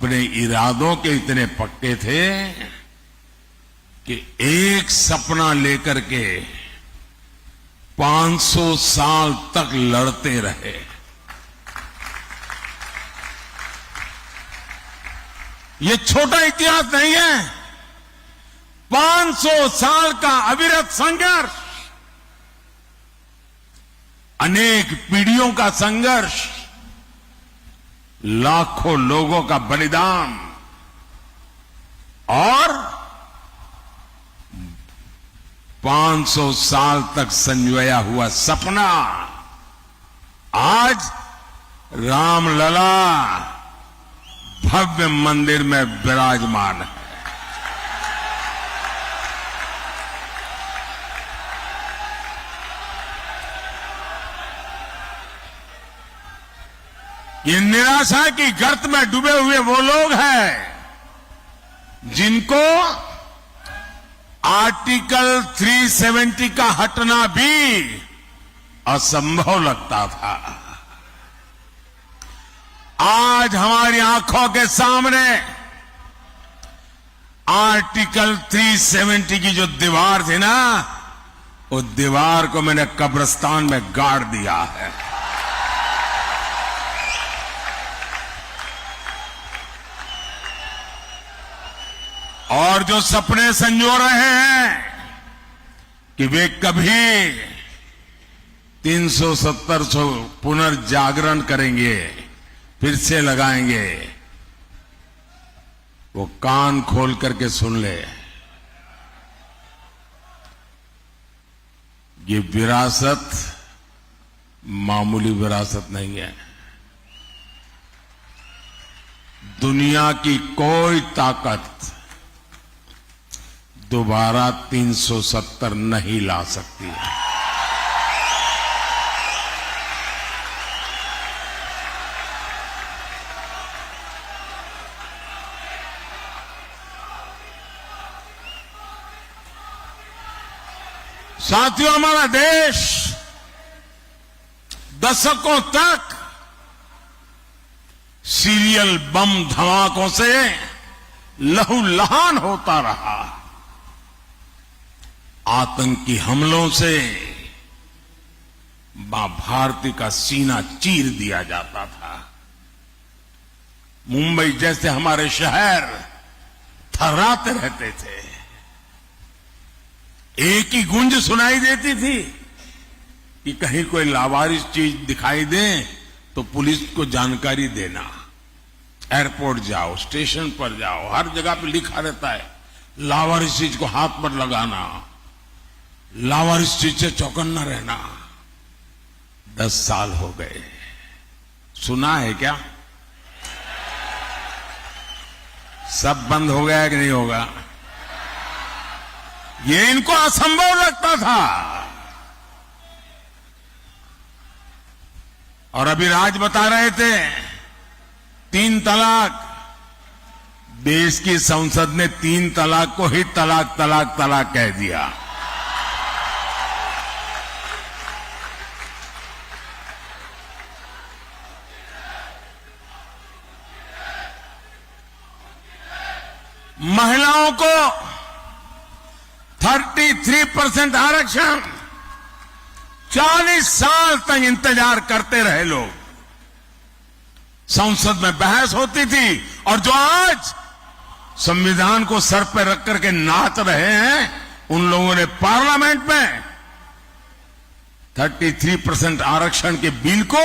अपने इरादों के इतने पक्के थे कि एक सपना लेकर के 500 साल तक लड़ते रहे। ये छोटा इतिहास नहीं है। 500 साल का अविरत संघर्ष, अनेक पीढ़ियों का संघर्ष, लाखों लोगों का बलिदान और 500 साल तक संजोया हुआ सपना आज रामलला भव्य मंदिर में विराजमान है। ये निराशा की गर्त में डूबे हुए वो लोग हैं जिनको आर्टिकल 370 का हटना भी असंभव लगता था। आज हमारी आंखों के सामने आर्टिकल 370 की जो दीवार थी ना, उस दीवार को मैंने कब्रिस्तान में गाड़ दिया है। और जो सपने संजो रहे हैं कि वे कभी 370 पुनर्जागरण करेंगे, फिर से लगाएंगे, वो कान खोल करके सुन ले। ये विरासत मामूली विरासत नहीं है। दुनिया की कोई ताकत दोबारा 370 नहीं ला सकती है। साथियों, हमारा देश दशकों तक सीरियल बम धमाकों से लहूलुहान होता रहा। आतंकी हमलों से मां भारती का सीना चीर दिया जाता था। मुंबई जैसे हमारे शहर थर्राते रहते थे। एक ही गूंज सुनाई देती थी कि कहीं कोई लावारिस चीज दिखाई दे तो पुलिस को जानकारी देना। एयरपोर्ट जाओ, स्टेशन पर जाओ, हर जगह पे लिखा रहता है लावारिस चीज को हाथ पर लगाना, लावारिस चीज से चौकन्ना रहना। 10 साल हो गए, सुना है क्या? सब बंद हो गया कि नहीं होगा? ये इनको असंभव लगता था। और अभी राज बता रहे थे 3 तलाक। देश की संसद ने 3 तलाक को ही तलाक तलाक तलाक कह दिया। महिलाओं को 33% आरक्षण, 40 साल तक इंतजार करते रहे लोग। संसद में बहस होती थी और जो आज संविधान को सर पर रख करके नाच रहे हैं, उन लोगों ने पार्लियामेंट में 33% आरक्षण के बिल को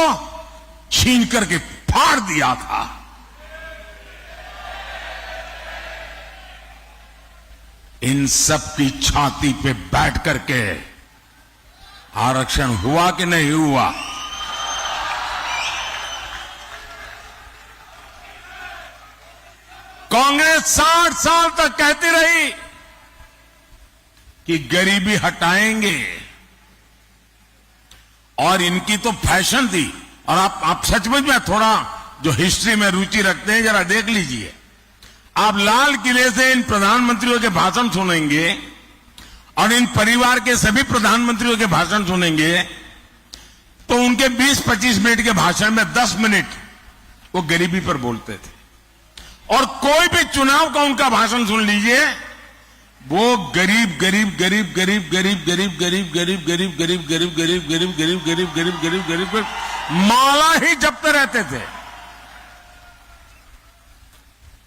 छीन करके फाड़ दिया था। इन सब की छाती पे बैठ करके आरक्षण हुआ कि नहीं हुआ? कांग्रेस 60 साल तक कहती रही कि गरीबी हटाएंगे, और इनकी तो फैशन थी। और आप सचमुच में थोड़ा जो हिस्ट्री में रुचि रखते हैं, जरा देख लीजिए। आप लाल किले से इन प्रधानमंत्रियों के भाषण सुनेंगे और इन परिवार के सभी प्रधानमंत्रियों के भाषण सुनेंगे, तो उनके 20-25 मिनट के भाषण में 10 मिनट वो गरीबी पर बोलते थे। और कोई भी चुनाव का उनका भाषण सुन लीजिए, वो गरीब गरीब गरीब गरीब गरीब गरीब गरीब गरीब गरीब गरीब गरीब गरीब गरीब गरीब गरीब गरीब गरीब गरीब माला ही जपते रहते थे।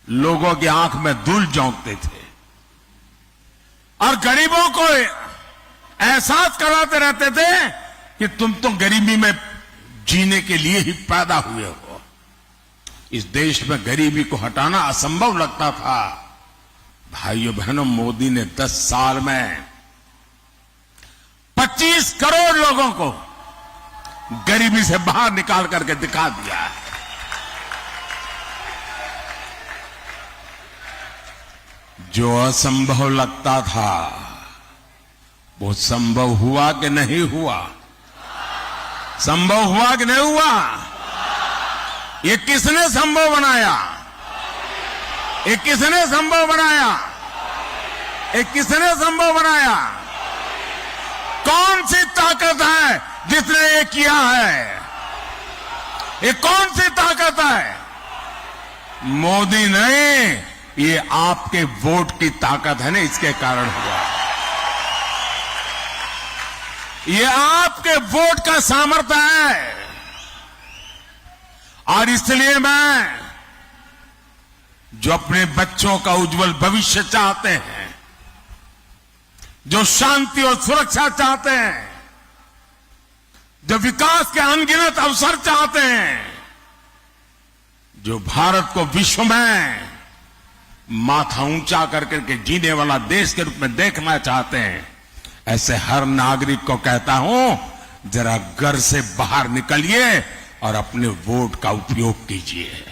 लोगों की आंख में धूल झोंकते थे और गरीबों को एहसास कराते रहते थे कि तुम तो गरीबी में जीने के लिए ही पैदा हुए हो। इस देश में गरीबी को हटाना असंभव लगता था। भाइयों बहनों, मोदी ने 10 साल में 25 करोड़ लोगों को गरीबी से बाहर निकाल करके दिखा दिया है। जो असंभव लगता था वो संभव हुआ कि नहीं हुआ? संभव हुआ कि नहीं हुआ? ये किसने संभव बनाया? ये किसने संभव बनाया? ये किसने संभव बनाया? कौन सी ताकत है जिसने ये किया है? ये कौन सी ताकत है? मोदी नहीं, ये आपके वोट की ताकत है ना, इसके कारण हुआ। ये आपके वोट का सामर्थ्य है। और इसलिए मैं, जो अपने बच्चों का उज्जवल भविष्य चाहते हैं, जो शांति और सुरक्षा चाहते हैं, जो विकास के अनगिनत अवसर चाहते हैं, जो भारत को विश्व में माथा ऊंचा करके जीने वाला देश के रूप में देखना चाहते हैं, ऐसे हर नागरिक को कहता हूं, जरा घर से बाहर निकलिए और अपने वोट का उपयोग कीजिए।